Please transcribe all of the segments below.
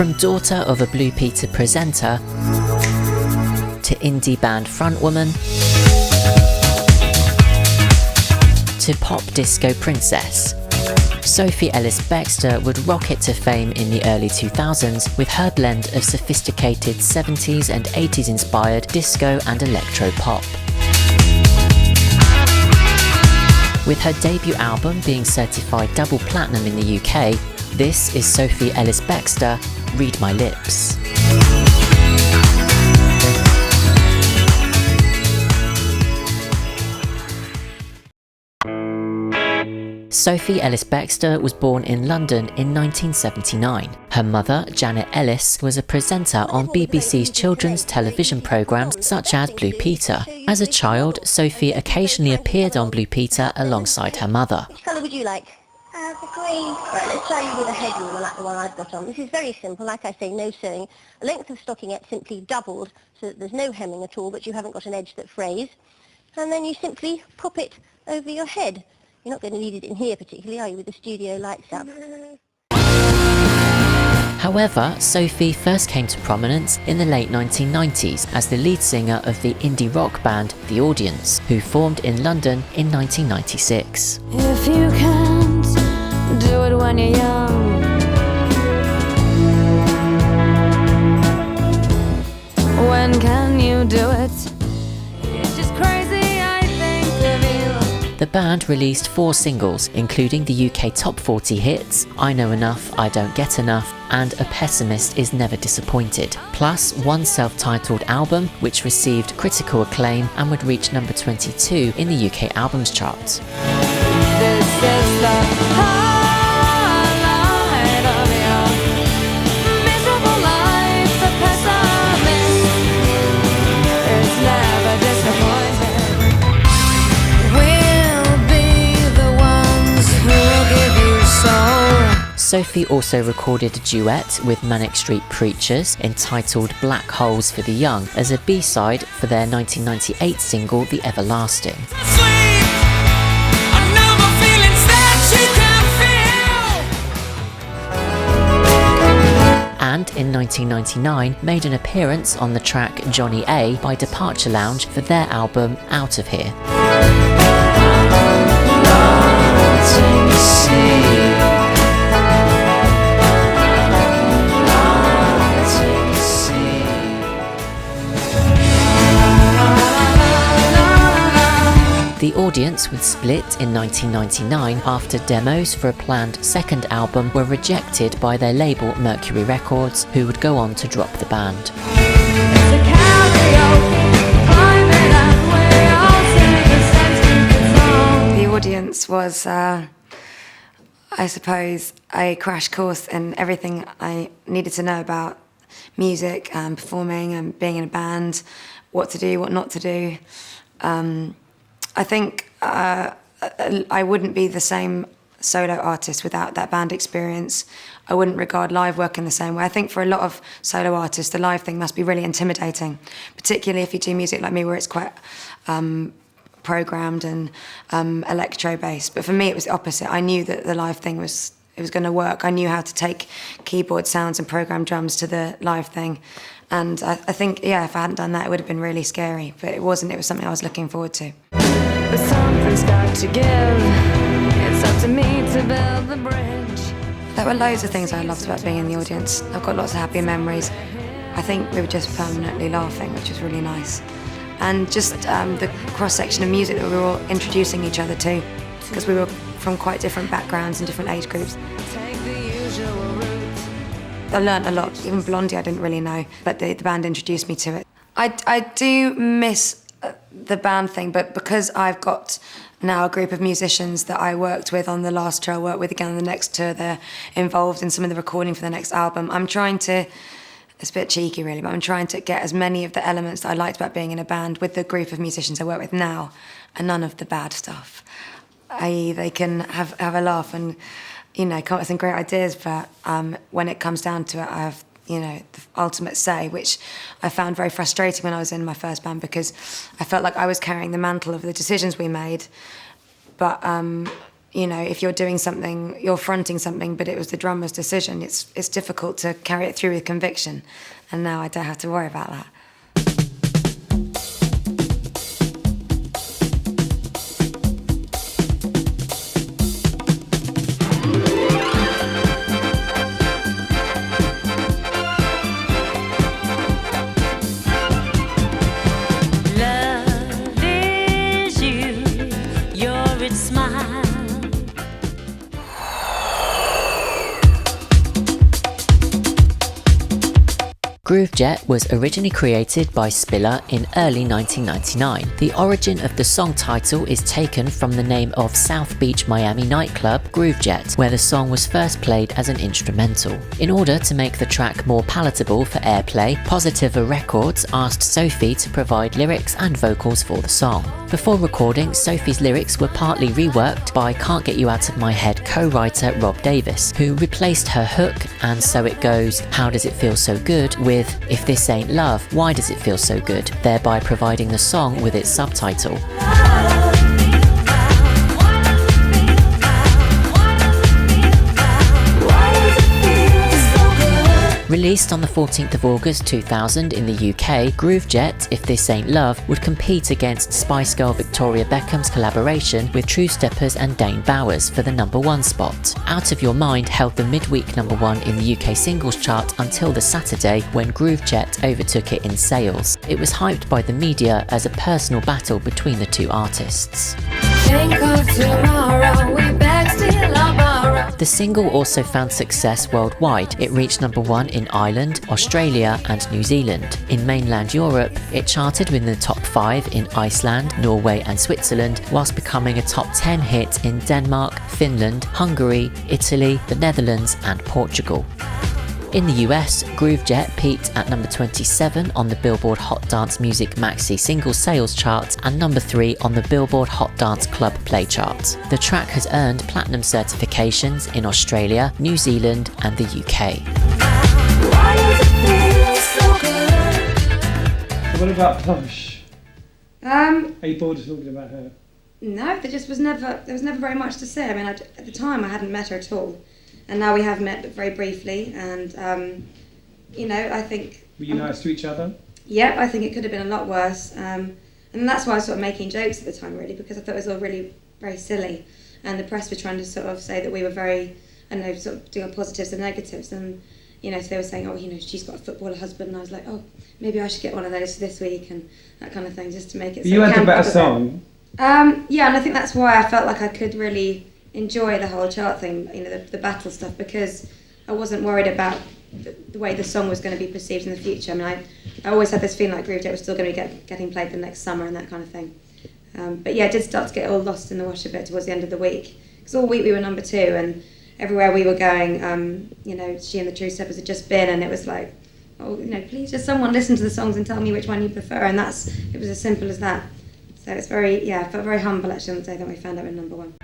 From daughter of a Blue Peter presenter to indie band frontwoman to pop disco princess, Sophie Ellis-Bextor would rocket to fame in the early 2000s with her blend of sophisticated 70s and 80s inspired disco and electro pop. With her debut album being certified double platinum in the UK, this is Sophie Ellis-Bextor, Read My Lips. Sophie Ellis-Bextor was born in London in 1979. Her mother, Janet Ellis, was a presenter on BBC's children's television programmes such as Blue Peter. As a child, Sophie occasionally appeared on Blue Peter alongside her mother. Which colour would you like? The green. Right, let's try you with a head ruler like the one I've got on. This is very simple, like I say, no sewing. The length of stockingette simply doubled so that there's no hemming at all, but you haven't got an edge that frays. And then you simply pop it over your head. You're not going to need it in here particularly, are you, with the studio lights up? However, Sophie first came to prominence in the late 1990s as the lead singer of the indie rock band The Audience, who formed in London in 1996. If you can't do it when you're young, when can you do it? It's just crazy, I think of you. The band released 4 singles, including the UK Top 40 hits, I Know Enough, I Don't Get Enough, and A Pessimist Is Never Disappointed, plus one self-titled album which received critical acclaim and would reach number 22 in the UK albums chart. This is the highlight of your miserable life. A pessimist is never disappointed. We'll be the ones who'll give you soul. Sophie also recorded a duet with Manic Street Preachers entitled Black Holes for the Young as a B-side for their 1998 single The Everlasting. And in 1999 made an appearance on the track Johnny A by Departure Lounge for their album Out of Here. The Audience would split in 1999 after demos for a planned second album were rejected by their label Mercury Records, who would go on to drop the band. The Audience was, I suppose, a crash course in everything I needed to know about music and performing and being in a band, what to do, what not to do. I think I wouldn't be the same solo artist without that band experience. I wouldn't regard live work in the same way. I think for a lot of solo artists, the live thing must be really intimidating, particularly if you do music like me where it's quite programmed and electro-based. But for me, it was the opposite. I knew that the live thing was going to work. I knew how to take keyboard sounds and program drums to the live thing. And I think, yeah, if I hadn't done that, it would have been really scary. But it wasn't. It was something I was looking forward to. But something's got to give. It's up to me to build the bridge. There were loads of things I loved about being in the audience. I've got lots of happy memories. I think we were just permanently laughing, which was really nice. And just the cross-section of music that we were all introducing each other to, because we were from quite different backgrounds and different age groups. Take the usual route. I learned a lot. Even Blondie I didn't really know, but the band introduced me to it. I do miss the band thing, but because I've got now a group of musicians that I worked with on the last tour, I work with again on the next tour, they're involved in some of the recording for the next album. I'm trying to, it's a bit cheeky really, but I'm trying to get as many of the elements that I liked about being in a band with the group of musicians I work with now, and none of the bad stuff. I.e. they can have a laugh and, you know, come up with some great ideas, but when it comes down to it, I have, you know, the ultimate say, which I found very frustrating when I was in my first band because I felt like I was carrying the mantle of the decisions we made, but you know, if you're doing something, you're fronting something, but it was the drummer's decision, it's difficult to carry it through with conviction. And now I don't have to worry about that. Groovejet was originally created by Spiller in early 1999. The origin of the song title is taken from the name of South Beach, Miami nightclub, Groovejet, where the song was first played as an instrumental. In order to make the track more palatable for airplay, Positiva Records asked Sophie to provide lyrics and vocals for the song. Before recording, Sophie's lyrics were partly reworked by Can't Get You Out of My Head co-writer Rob Davis, who replaced her hook, and so it goes, how does it feel so good, with if this ain't love, why does it feel so good, thereby providing the song with its subtitle. Released on the 14th of August 2000 in the UK, Groovejet, If This Ain't Love, would compete against Spice Girl Victoria Beckham's collaboration with True Steppers and Dane Bowers for the #1 spot. Out of Your Mind held the midweek #1 in the UK singles chart until the Saturday when Groovejet overtook it in sales. It was hyped by the media as a personal battle between the two artists. The single also found success worldwide. It reached #1 in Ireland, Australia and New Zealand. In mainland Europe, it charted within the top 5 in Iceland, Norway and Switzerland, whilst becoming a top 10 hit in Denmark, Finland, Hungary, Italy, the Netherlands and Portugal. In the US, Groovejet peaked at #27 on the Billboard Hot Dance Music Maxi Single Sales chart and #3 on the Billboard Hot Dance Club Play chart. The track has earned platinum certifications in Australia, New Zealand and the UK. What about Plush? Are you bored of talking about her? No, there was never very much to say. I mean, at the time I hadn't met her at all. And now we have met very briefly, and you know, I think. Were you nice to each other? Yeah, I think it could have been a lot worse, and that's why I was sort of making jokes at the time, really, because I thought it was all really very silly, and the press were trying to sort of say that we were very, I don't know, sort of doing positives and negatives, and you know, so they were saying, oh, you know, she's got a footballer husband, and I was like, oh, maybe I should get one of those this week, and that kind of thing, just to make it. You had a better song. Yeah, and I think that's why I felt like I could really enjoy the whole chart thing, you know, the battle stuff, because I wasn't worried about the way the song was going to be perceived in the future. I mean, I always had this feeling like Groovejet was still going to be getting played the next summer and that kind of thing. But yeah, it did start to get all lost in the wash a bit towards the end of the week, because all week we were #2, and everywhere we were going, you know, she and the True Steppers had just been, and it was like, oh, you know, please just someone listen to the songs and tell me which one you prefer, and it was as simple as that. So it's very, yeah, I felt very humble actually on the day that we found out we're #1.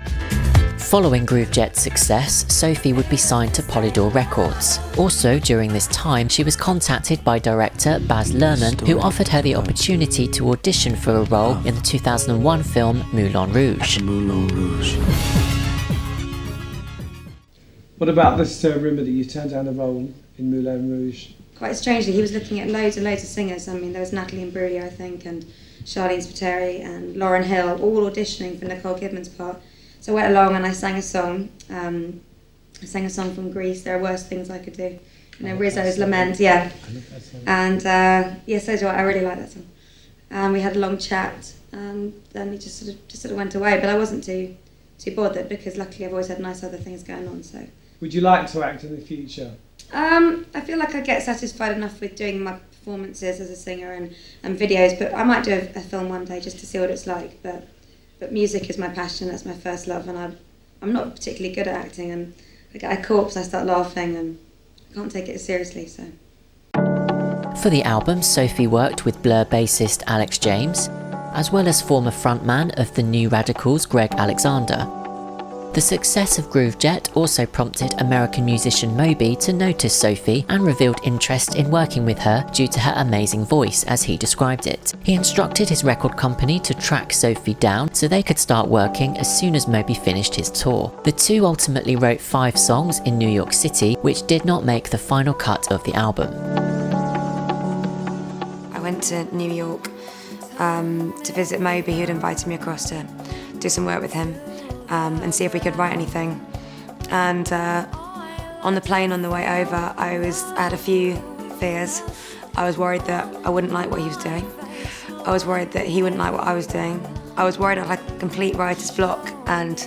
Following Groovejet's success, Sophie would be signed to Polydor Records. Also during this time, she was contacted by director Baz Luhrmann, who offered her the opportunity to audition for a role in the 2001 film Moulin Rouge. What about this rumour that you turned down a role in Moulin Rouge? Quite strangely, he was looking at loads and loads of singers. I mean, there was Natalie Imbruglia, I think, and Charlene Spiteri and Lauryn Hill, all auditioning for Nicole Kidman's part. So I went along and I sang a song. I sang a song from Greece, There Are Worse Things I Could Do. You know, Rizzo's Lament, yeah. And yeah, so do I really like that song. We had a long chat, and then he just sort of went away. But I wasn't too bothered, because luckily I've always had nice other things going on. So. Would you like to act in the future? I feel like I get satisfied enough with doing my performances as a singer and videos, but I might do a film one day just to see what it's like. But music is my passion, that's my first love, and I'm not particularly good at acting, and I get a corpse, I start laughing, and I can't take it seriously, so. For the album, Sophie worked with Blur bassist Alex James, as well as former frontman of the New Radicals Greg Alexander. The success of Groovejet also prompted American musician Moby to notice Sophie and revealed interest in working with her due to her amazing voice, as he described it. He instructed his record company to track Sophie down so they could start working as soon as Moby finished his tour. The two ultimately wrote 5 songs in New York City, which did not make the final cut of the album. I went to New York to visit Moby, who'd invited me across to do some work with him and see if we could write anything. And on the plane on the way over, I had a few fears. I was worried that I wouldn't like what he was doing. I was worried that he wouldn't like what I was doing. I was worried I'd like a complete writer's block and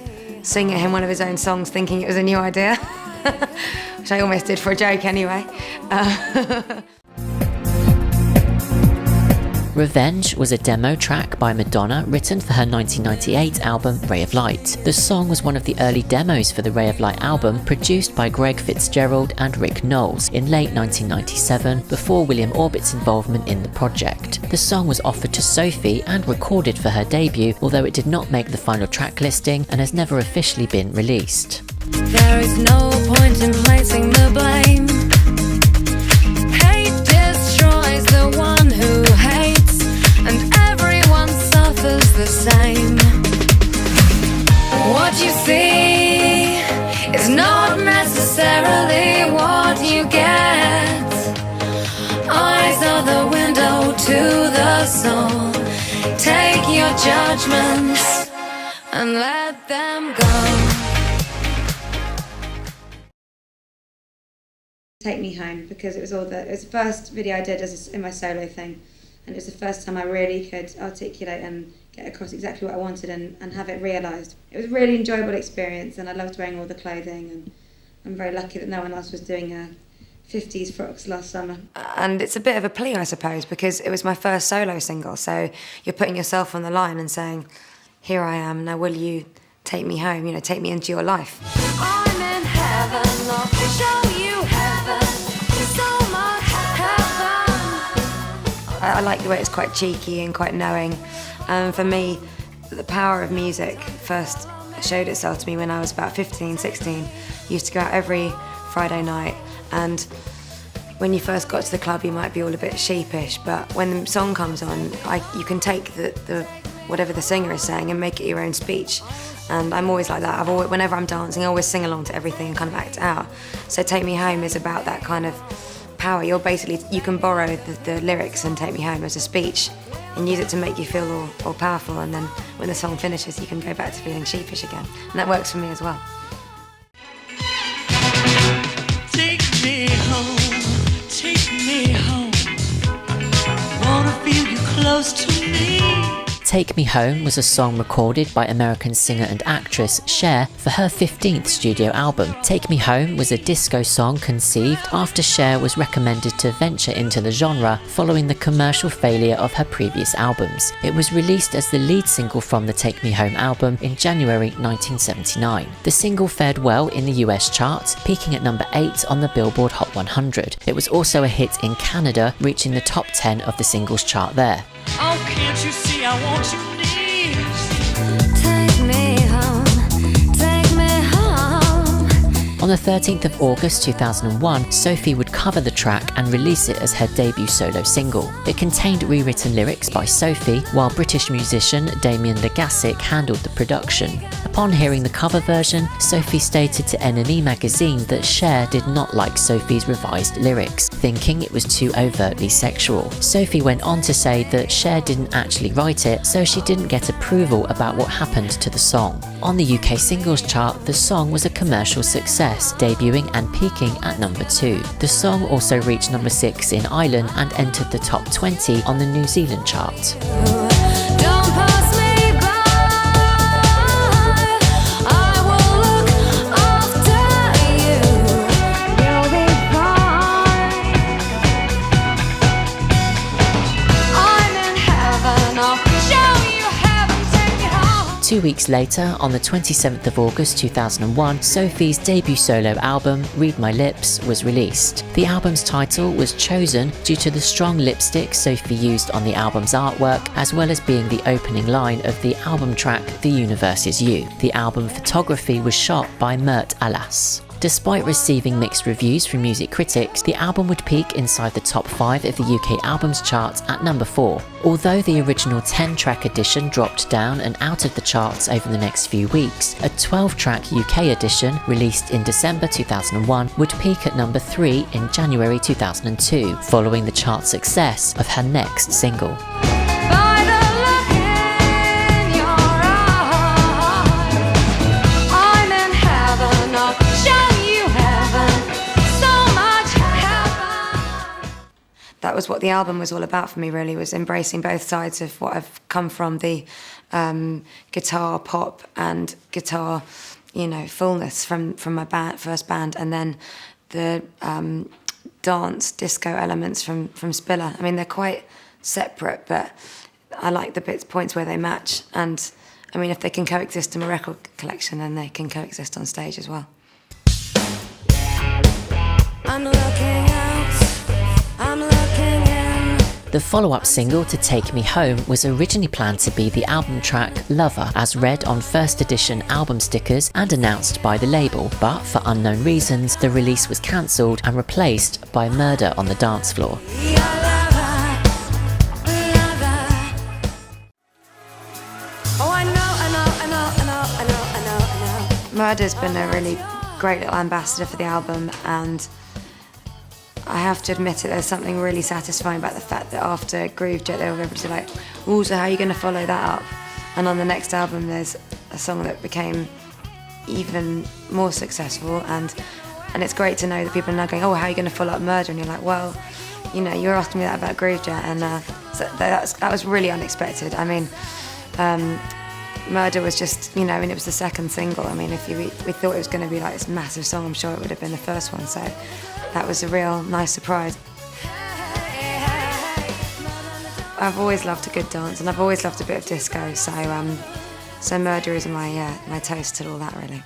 sing at him one of his own songs thinking it was a new idea, which I almost did for a joke anyway. Revenge was a demo track by Madonna written for her 1998 album Ray of Light. The song was one of the early demos for the Ray of Light album, produced by Greg Fitzgerald and Rick Knowles in late 1997, before William Orbit's involvement in the project. The song was offered to Sophie and recorded for her debut, although it did not make the final track listing and has never officially been released. There is no point in placing the blame. Hate destroys the one who hates, and everyone suffers the same. What you see is not necessarily what you get. Eyes are the window to the soul. Take your judgments and let them go. Take Me Home, because it was the first video I did in my solo thing, and it was the first time I really could articulate and get across exactly what I wanted and have it realised. It was a really enjoyable experience, and I loved wearing all the clothing, and I'm very lucky that no one else was doing 50s frocks last summer. And it's a bit of a plea, I suppose, because it was my first solo single, so you're putting yourself on the line and saying, here I am, now will you take me home, take me into your life. I'm in heaven, I'll show you heaven, so much heaven. I like the way it's quite cheeky and quite knowing. For me, the power of music first showed itself to me when I was about 15, 16. I used to go out every Friday night, and when you first got to the club you might be all a bit sheepish, but when the song comes on, you can take the whatever the singer is saying and make it your own speech. And I'm always like that. Whenever I'm dancing, I always sing along to everything and kind of act it out. So Take Me Home is about that kind of power. You can borrow the lyrics and Take Me Home as a speech and use it to make you feel all powerful, and then when the song finishes you can go back to feeling sheepish again. And that works for me as well. Take me home, wanna feel you close to me. Take Me Home was a song recorded by American singer and actress Cher for her 15th studio album. Take Me Home was a disco song conceived after Cher was recommended to venture into the genre following the commercial failure of her previous albums. It was released as the lead single from the Take Me Home album in January 1979. The single fared well in the US charts, peaking at number 8 on the Billboard Hot 100. It was also a hit in Canada, reaching the top 10 of the singles chart there. Oh, can't you see I want you near? Take me home, take me home. On the 13th of August 2001, Sophie would cover the track and release it as her debut solo single. It contained rewritten lyrics by Sophie, while British musician Damien Legassic handled the production. Upon hearing the cover version, Sophie stated to NME magazine that Cher did not like Sophie's revised lyrics, thinking it was too overtly sexual. Sophie went on to say that Cher didn't actually write it, so she didn't get approval about what happened to the song. On the UK singles chart, the song was a commercial success, debuting and peaking at number 2. The song also reached number 6 in Ireland and entered the top 20 on the New Zealand chart. Don't pass me by, I will look after you. You'll be fine. I'm in heaven, I'll show you heaven, take me home. 2 weeks later, on the 27th of August 2001, Sophie's debut solo album, Read My Lips, was released. The album's title was chosen due to the strong lipstick Sophie used on the album's artwork, as well as being the opening line of the album track The Universe Is You. The album photography was shot by Mert Alas. Despite receiving mixed reviews from music critics, the album would peak inside the top 5 of the UK albums chart at number 4. Although the original 10-track edition dropped down and out of the charts over the next few weeks, a 12-track UK edition, released in December 2001, would peak at number 3 in January 2002, following the chart success of her next single. By the look in your eyes, I'm in heaven, I'll show you heaven, so much heaven. That was what the album was all about for me, really, was embracing both sides of what I've come from, the guitar, pop and guitar, fullness from my first band, and then the dance, disco elements from Spiller. I mean, they're quite separate, but I like the points where they match, and I mean, if they can coexist in a record collection, then they can coexist on stage as well. I'm looking out, I'm looking in. The follow-up single to Take Me Home was originally planned to be the album track Lover, as read on first edition album stickers and announced by the label, but for unknown reasons, the release was cancelled and replaced by Murder on the Dance Floor. Murder's been a really great little ambassador for the album, and I have to admit it, there's something really satisfying about the fact that after Groovejet they were able to like, ooh, so how are you going to follow that up? And on the next album there's a song that became even more successful, and it's great to know that people are now going, oh, how are you going to follow up Murder? And you're like, well, you were asking me that about Groovejet, and so that was really unexpected. I mean, Murder was just, and it was the second single. I mean, if we thought it was going to be like this massive song, I'm sure it would have been the first one, so that was a real nice surprise. I've always loved a good dance, and I've always loved a bit of disco, so Murder is my toast to all that, really.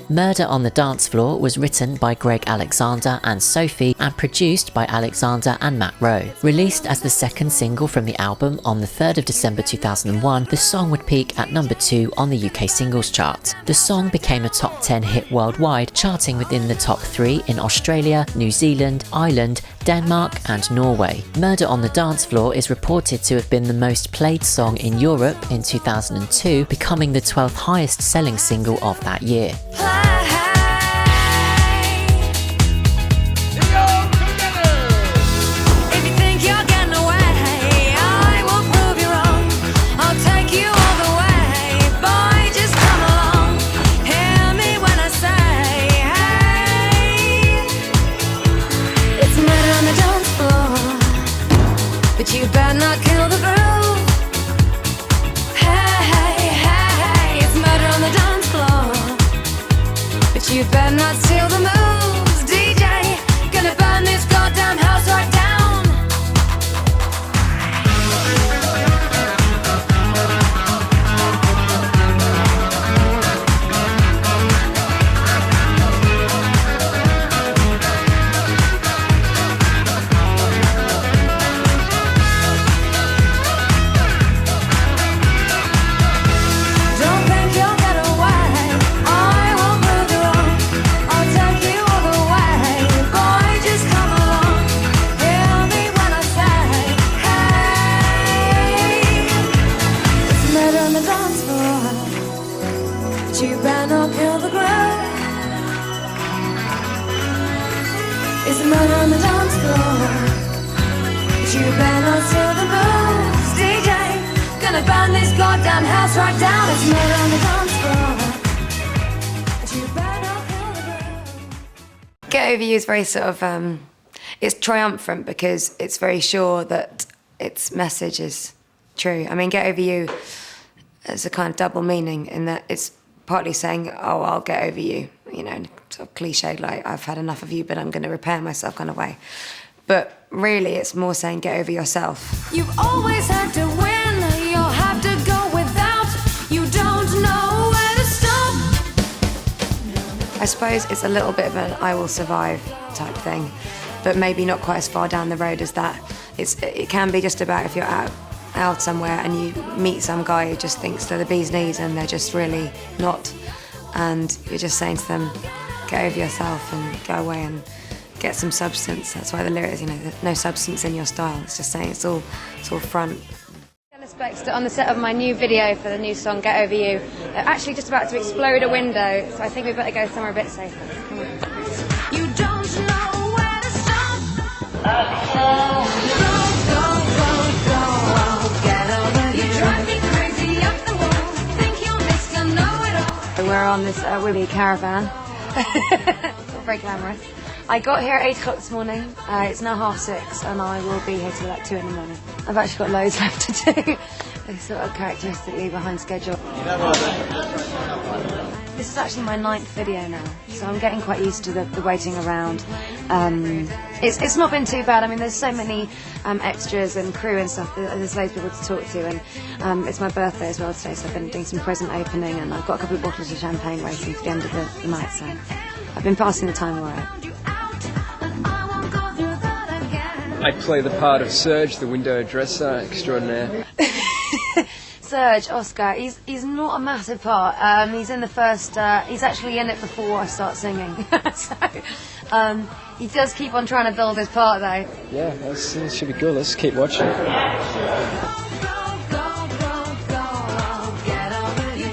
Murder on the Dance Floor was written by Greg Alexander and Sophie and produced by Alexander and Matt Rowe. Released as the second single from the album on the 3rd of December 2001, the song would peak at number 2 on the UK singles chart. The song became a top 10 hit worldwide, charting within the top 3 in Australia, New Zealand, Ireland, Denmark and Norway. Murder on the Dance Floor is reported to have been the most played song in Europe in 2002, becoming the 12th highest selling single of that year. You better not kill the groove. Hey, hey, hey, it's murder on the dance floor. But you better not steal the moves, DJ. Gonna burn this goddamn house right down. It's murder on the dance floor. But you better not steal the moves, DJ. Gonna burn this goddamn house right down. It's murder on the dance floor. But you better not kill the groove. Get Over You is very sort of, it's triumphant because it's very sure that its message is true. I mean, Get Over You has a kind of double meaning in that it's partly saying, oh, I'll get over you, sort of cliched, like, I've had enough of you, but I'm going to repair myself kind of way. But really it's more saying get over yourself. You've always had to win, you'll have to go without. You don't know where to stop. I suppose it's a little bit of an I will survive type thing, but maybe not quite as far down the road as that. It can be just about if you're out somewhere and you meet some guy who just thinks they're the bee's knees and they're just really not, and you're just saying to them, get over yourself and go away and get some substance. That's why the lyrics, there's no substance in your style. It's just saying it's all front. Ellis-Bextor on the set of my new video for the new song Get Over You. They're actually just about to explode a window, so I think we better go somewhere a bit safer. Come on. You don't know where to stop. Go, get over you. You drive me crazy up the wall. Think you're Mr. Know-it-all. We're on this Willy caravan. It's not very glamorous. I got here at 8 o'clock this morning. It's now 6:30 and I will be here till like 2 in the morning. I've actually got loads left to do. It's sort of characteristically behind schedule. This is actually my 9th video now, so I'm getting quite used to the waiting around. It's not been too bad. I mean, there's so many extras and crew and stuff. There's loads of people to talk to, and it's my birthday as well today, so I've been doing some present opening, and I've got a couple of bottles of champagne waiting for the end of the night, so I've been passing the time all right. I play the part of Serge, the window dresser extraordinaire. Serge, Oscar, he's not a massive part. He's in the first, he's actually in it before I start singing. So, he does keep on trying to build his part though. Yeah, that should be good. Let's keep watching.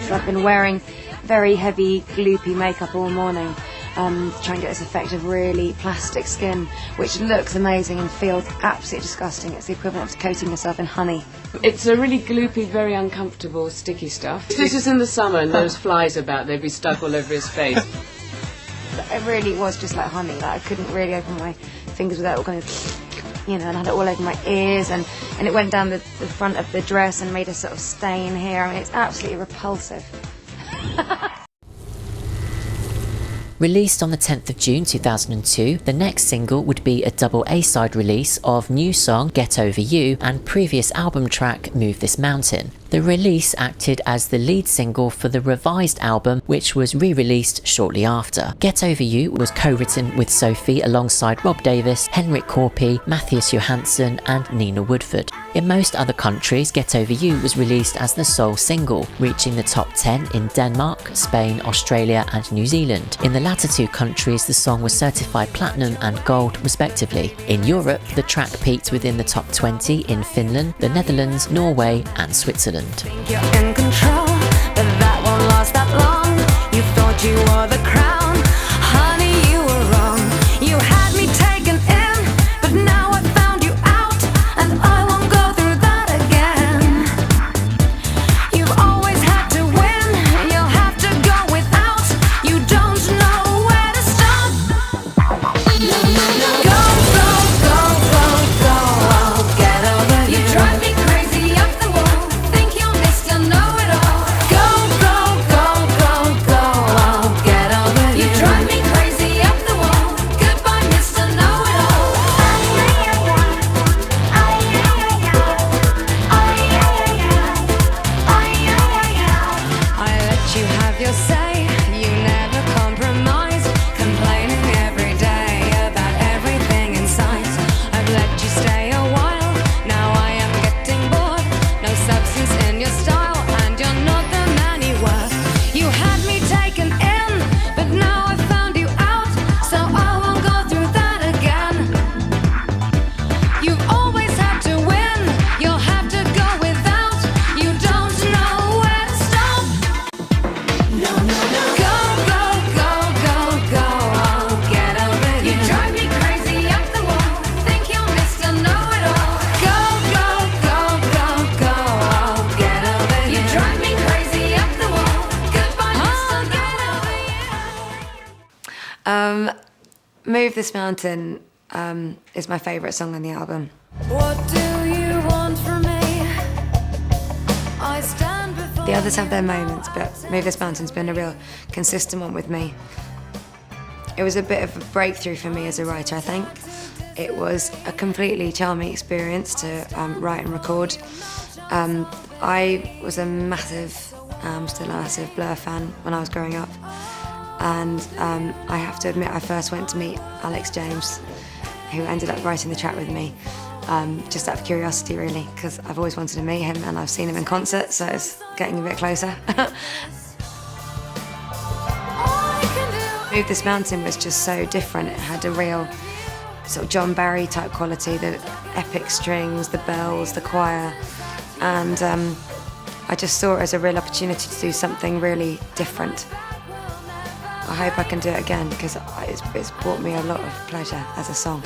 So I've been wearing very heavy, gloopy makeup all morning. To try and get this effect of really plastic skin, which looks amazing and feels absolutely disgusting. It's the equivalent of coating yourself in honey. It's a really gloopy, very uncomfortable, sticky stuff. This is in the summer and those flies about, they'd be stuck all over his face. It really was just like honey. Like I couldn't really open my fingers without going, and I had it all over my ears, and it went down the front of the dress and made a sort of stain here. I mean, it's absolutely repulsive. Released on the 10th of June 2002, the next single would be a double A-side release of new song Get Over You and previous album track Move This Mountain. The release acted as the lead single for the revised album, which was re-released shortly after. Get Over You was co-written with Sophie alongside Rob Davis, Henrik Korpi, Matthias Johansson and Nina Woodford. In most other countries, Get Over You was released as the sole single, reaching the top 10 in Denmark, Spain, Australia and New Zealand. In the latter two countries, the song was certified platinum and gold respectively. In Europe, the track peaked within the top 20 in Finland, the Netherlands, Norway and Switzerland. Think you're in control, but that won't last that long. You thought you were the crown, honey, you were wrong. You had me taken in, but now I found you out, and I won't go through that again. You've always had to win, you'll have to go without. You don't know where to stop. No, no, no. Go, go, go, go, go. I'll get over you. You drive me crazy up the wall. Mr. Know-it-all. Go, go, go, go, go. I'll get over you. You drive me crazy up the wall. Goodbye, Mr. Know-it-all. I let you have your say. You never compromise. Complaining every day about everything in sight. I've let you stay a while. Now I am getting bored. No substance in your style, and you're not the man you were. You had me taken in, but now I found you out, so I won't go through that again. You've always had to win, you'll have to go without. You don't know where to stop. No, no, no. Go, go, go, go, go. I'll get over you. You drive me crazy up the wall. Think you're Mr. Know-it-all. Go, go, go, go, go. I'll get over you. You drive me crazy up the wall. Goodbye, Mr. Know-it-all. Move This Mountain is my favourite song on the album. What do you want from me? I stand before The others have their moments, but Move This Mountain's been a real consistent one with me. It was a bit of a breakthrough for me as a writer, I think. It was a completely charming experience to write and record. I was a massive, still a massive Blur fan when I was growing up. And I have to admit, I first went to meet Alex James, who ended up writing the track with me, just out of curiosity really, because I've always wanted to meet him and I've seen him in concert, so it's getting a bit closer. Move This Mountain was just so different. It had a real sort of John Barry type quality, the epic strings, the bells, the choir, and I just saw it as a real opportunity to do something really different. I hope I can do it again because it's brought me a lot of pleasure as a song.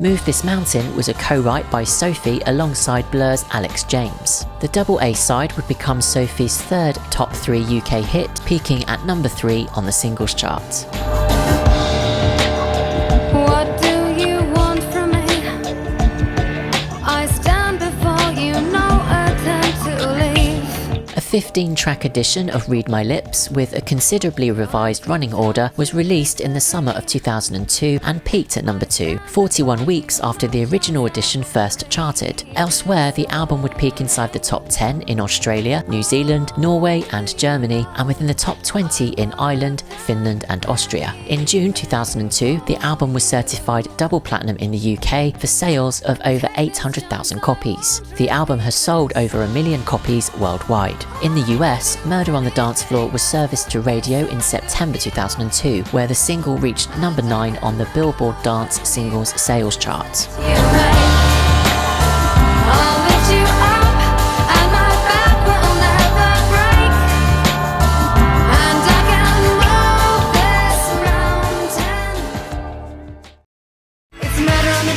Move This Mountain was a co-write by Sophie alongside Blur's Alex James. The double A side would become Sophie's third top 3 UK hit, peaking at number 3 on the singles chart. What do you want from me? I stand before you, no attempt to leave. A 15-track edition of Read My Lips, with a considerably revised running order, was released in the summer of 2002 and peaked at number 2, 41 weeks after the original edition first charted. Elsewhere, the album would peak inside the top 10 in Australia, New Zealand, Norway and Germany, and within the top 20 in Ireland, Finland and Austria. In June 2002, the album was certified double platinum in the UK for sales of over 800,000 copies. The album has sold over 1 million copies worldwide. In the US, Murder on the Dance Floor was serviced to radio in September 2002, where the single reached number 9 on the Billboard Dance Singles Sales chart.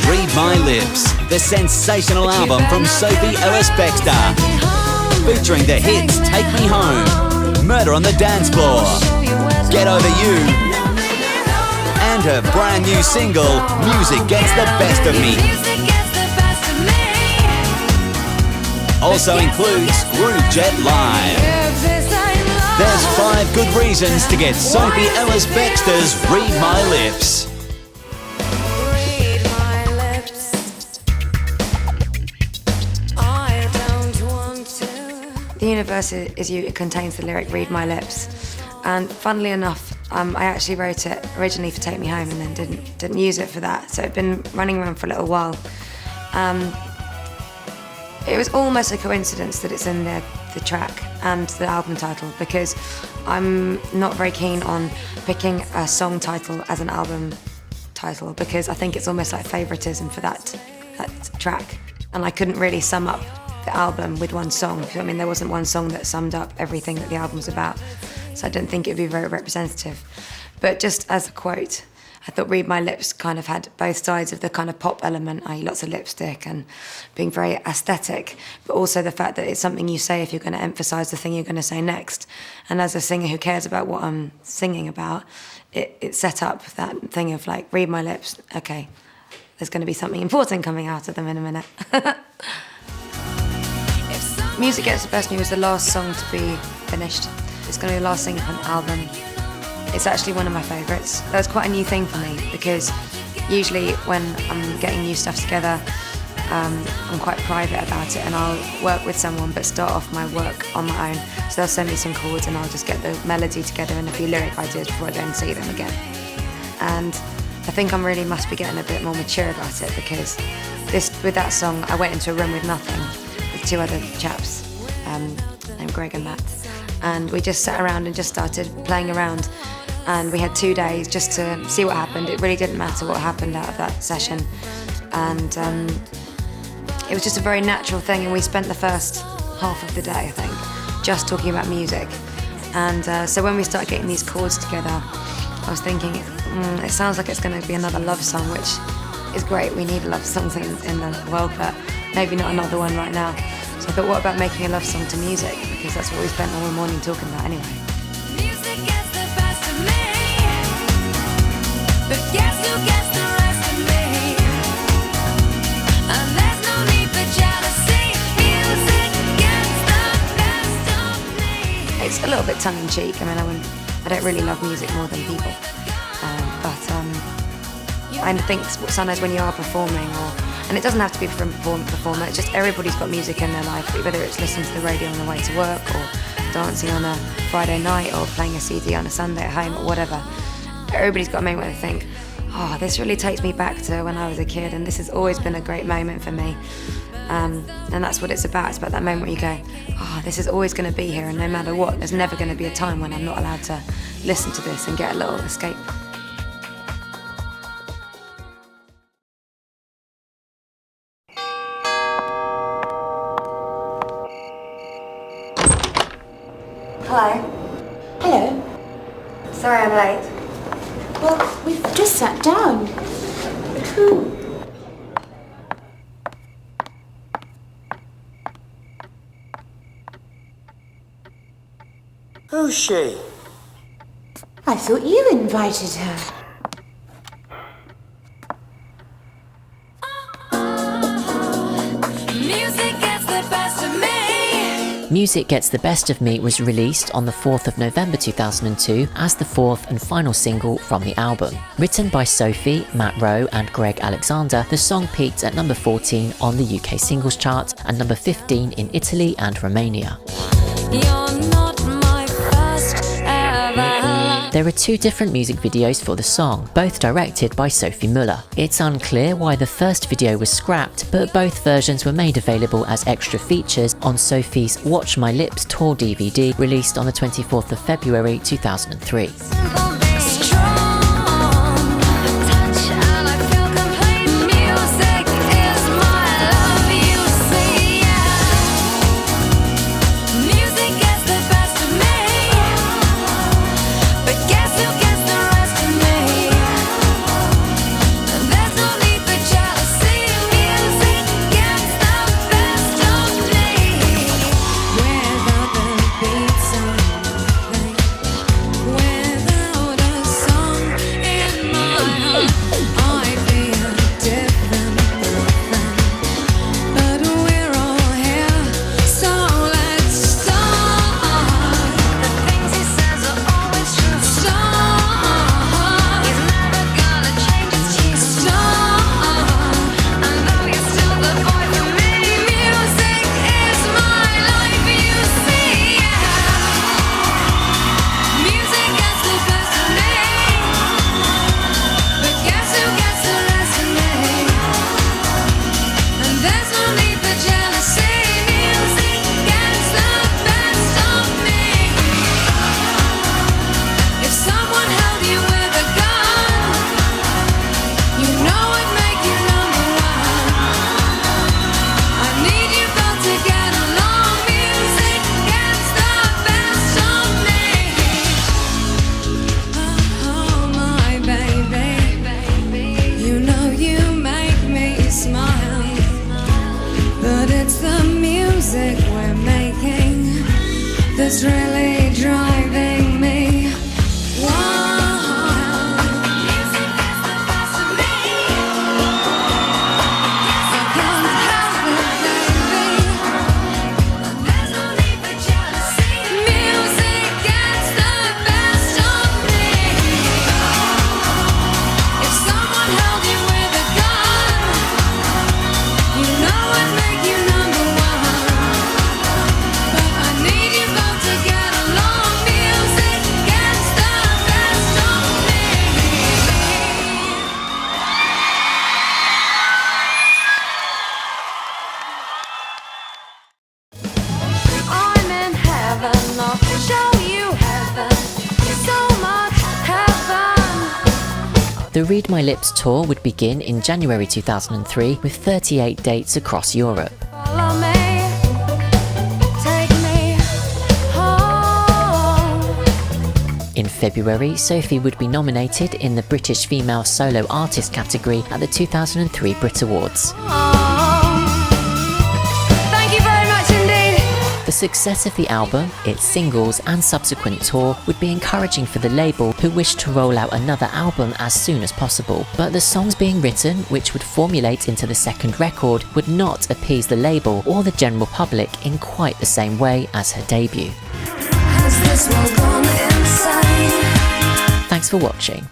Read My Lips, the sensational album from Sophie Ellis-Bextor, featuring the hits Take Me Home, Murder on the Dance Floor, Get Over You, and her brand new single, Music Gets the Best of Me. Also includes Groovejet Live. There's 5 good reasons to get Sophie Ellis-Bextor's Read My Lips. The universe it contains the lyric "Read My Lips," and funnily enough, I actually wrote it originally for "Take Me Home" and then didn't use it for that. So it'd been running around for a little while. It was almost a coincidence that it's in the track and the album title, because I'm not very keen on picking a song title as an album title, because I think it's almost like favoritism for that track, and I couldn't really sum up the album with one song. I mean, there wasn't one song that summed up everything that the album was about, so I didn't think it would be very representative. But just as a quote, I thought Read My Lips kind of had both sides of the kind of pop element, i.e. lots of lipstick and being very aesthetic, but also the fact that it's something you say if you're going to emphasise the thing you're going to say next. And as a singer who cares about what I'm singing about, it set up that thing of like, read my lips, okay, there's going to be something important coming out of them in a minute. Music Gets the Best of Me was the last song to be finished. It's going to be the last single from the album. It's actually one of my favourites. That's quite a new thing for me, because usually when I'm getting new stuff together, I'm quite private about it, and I'll work with someone but start off my work on my own. So they'll send me some chords and I'll just get the melody together and a few lyric ideas before I then see them again. And I think I really must be getting a bit more mature about it, because with that song I went into a room with nothing, with 2 other chaps named Greg and Matt, and we just sat around and just started playing around, and we had 2 days just to see what happened. It really didn't matter what happened out of that session, and it was just a very natural thing, and we spent the first half of the day, I think, just talking about music. And so when we started getting these chords together, I was thinking, it sounds like it's going to be another love song, which is great. We need love songs in the world, but maybe not another one right now. So I thought, what about making a love song to music? Because that's what we spent all morning talking about anyway. Music gets the best of me, but guess who gets the rest of me? And there's no need for jealousy. Music gets the best of me. It's a little bit tongue-in-cheek. I mean, I don't really love music more than people. I think sometimes when you are performing, and it doesn't have to be from a performer, it's just everybody's got music in their life, whether it's listening to the radio on the way to work or dancing on a Friday night or playing a CD on a Sunday at home or whatever. Everybody's got a moment where they think, oh, this really takes me back to when I was a kid, and this has always been a great moment for me. And that's what it's about. It's about that moment where you go, oh, this is always going to be here, and no matter what, there's never going to be a time when I'm not allowed to listen to this and get a little escape. Hello. Hello. Sorry I'm late. Well, we've just sat down. Who? Who's she? I thought you invited her. Music gets the best of me. Music Gets the Best of Me was released on the 4th of November 2002 as the fourth and final single from the album. Written by Sophie, Matt Rowe and Greg Alexander, the song peaked at number 14 on the UK singles chart and number 15 in Italy and Romania. You're not my first ever. There are two different music videos for the song, both directed by Sophie Muller. It's unclear why the first video was scrapped, but both versions were made available as extra features on Sophie's Watch My Lips tour DVD, released on the 24th of February 2003. That's really driving me wild. Music gets the best of me. I can't help it, baby. There's no need for jealousy. Music gets the best of me. If someone held you with a gun, you know I'd make you number one. But I need you both to get along. Music gets the best of me. I'm in heaven, I'll show you heaven. So much heaven. The Read My Lips tour would begin in January 2003 with 38 dates across Europe. Follow me, take me home. In February, Sophie would be nominated in the British Female Solo Artist category at the 2003 Brit Awards. Thank you very much indeed. The success of the album, its singles and subsequent tour would be encouraging for the label, who wished to roll out another album as soon as possible. But the songs being written, which would formulate into the second record, would not appease the label or the general public in quite the same way as her debut. Has this world gone insane? Thanks for watching.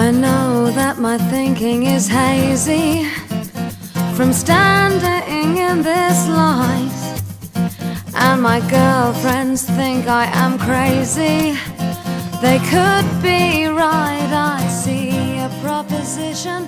I know that my thinking is hazy from standing in this light, and my girlfriends think I am crazy. They could be right. I see a proposition